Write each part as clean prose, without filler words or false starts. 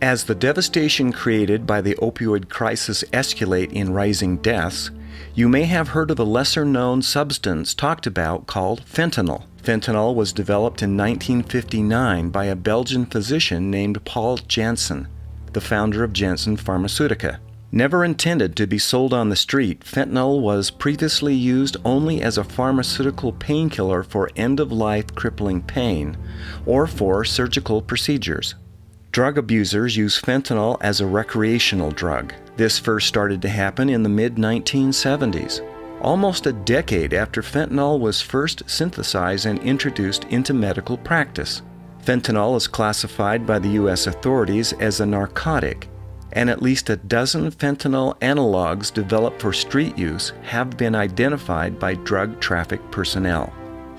As the devastation created by the opioid crisis escalate in rising deaths, you may have heard of a lesser-known substance talked about called fentanyl. Fentanyl was developed in 1959 by a Belgian physician named Paul Janssen, the founder of Janssen Pharmaceutica. Never intended to be sold on the street, fentanyl was previously used only as a pharmaceutical painkiller for end-of-life crippling pain or for surgical procedures. Drug abusers use fentanyl as a recreational drug. This first started to happen in the mid-1970s, almost a decade after fentanyl was first synthesized and introduced into medical practice. Fentanyl is classified by the U.S. authorities as a narcotic, and at least a dozen fentanyl analogs developed for street use have been identified by drug traffic personnel.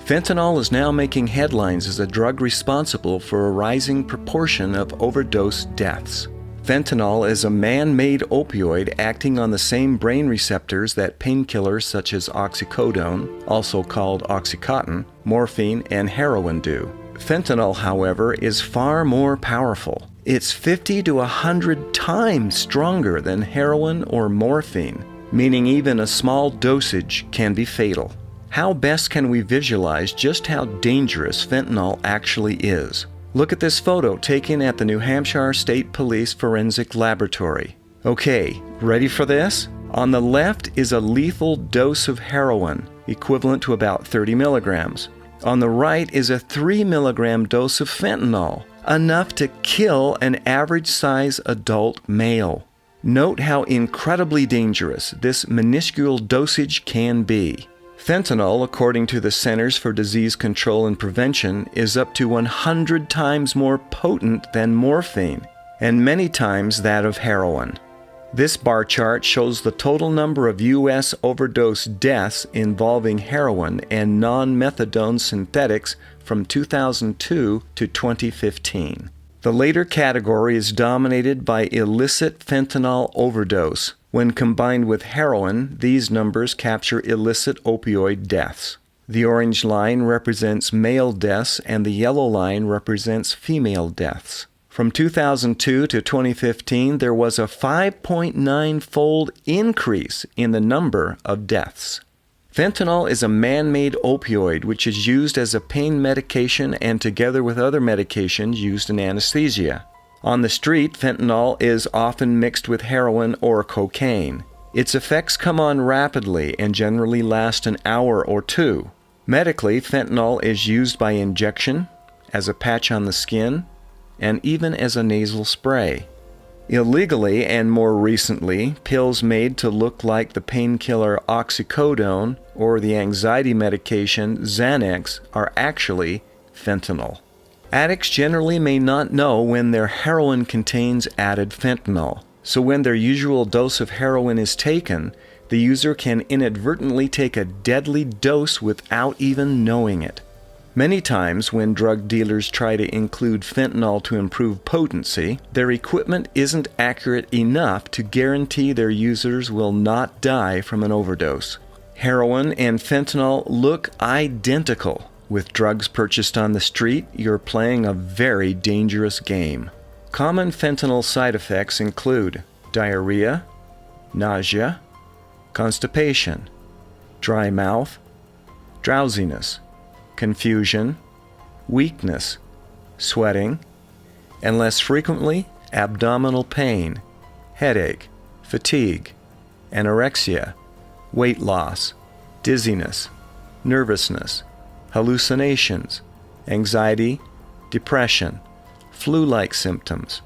Fentanyl is now making headlines as a drug responsible for a rising proportion of overdose deaths. Fentanyl is a man-made opioid acting on the same brain receptors that painkillers such as oxycodone, also called OxyContin, morphine, and heroin do. Fentanyl, however, is far more powerful. It's 50 to 100 times stronger than heroin or morphine, meaning even a small dosage can be fatal. How best can we visualize just how dangerous fentanyl actually is? Look at this photo taken at the New Hampshire State Police Forensic Laboratory. Okay, ready for this? On the left is a lethal dose of heroin, equivalent to about 30 milligrams. On the right is a 3 milligram dose of fentanyl, enough to kill an average-size adult male. Note how incredibly dangerous this minuscule dosage can be. Fentanyl, according to the Centers for Disease Control and Prevention, is up to 100 times more potent than morphine, and many times that of heroin. This bar chart shows the total number of U.S. overdose deaths involving heroin and non-methadone synthetics from 2002 to 2015. The later category is dominated by illicit fentanyl overdose. When combined with heroin, these numbers capture illicit opioid deaths. The orange line represents male deaths and the yellow line represents female deaths. From 2002 to 2015, there was a 5.9-fold increase in the number of deaths. Fentanyl is a man-made opioid which is used as a pain medication and together with other medications used in anesthesia. On the street, fentanyl is often mixed with heroin or cocaine. Its effects come on rapidly and generally last an hour or two. Medically, fentanyl is used by injection, as a patch on the skin, and even as a nasal spray. Illegally, and more recently, pills made to look like the painkiller oxycodone or the anxiety medication Xanax are actually fentanyl. Addicts generally may not know when their heroin contains added fentanyl, so when their usual dose of heroin is taken, the user can inadvertently take a deadly dose without even knowing it. Many times when drug dealers try to include fentanyl to improve potency, their equipment isn't accurate enough to guarantee their users will not die from an overdose. Heroin and fentanyl look identical. With drugs purchased on the street, you're playing a very dangerous game. Common fentanyl side effects include diarrhea, nausea, constipation, dry mouth, drowsiness, confusion, weakness, sweating, and less frequently, abdominal pain, headache, fatigue, anorexia, weight loss, dizziness, nervousness, hallucinations, anxiety, depression, flu-like symptoms,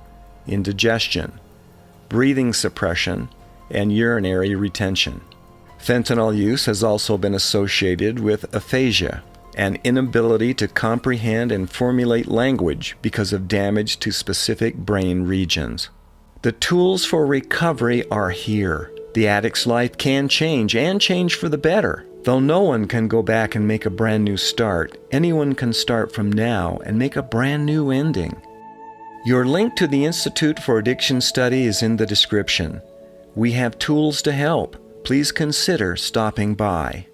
indigestion, breathing suppression, and urinary retention. Fentanyl use has also been associated with aphasia, an inability to comprehend and formulate language because of damage to specific brain regions. The tools for recovery are here. The addict's life can change, and change for the better. Though no one can go back and make a brand new start, anyone can start from now and make a brand new ending. Your link to the Institute for Addiction Study is in the description. We have tools to help. Please consider stopping by.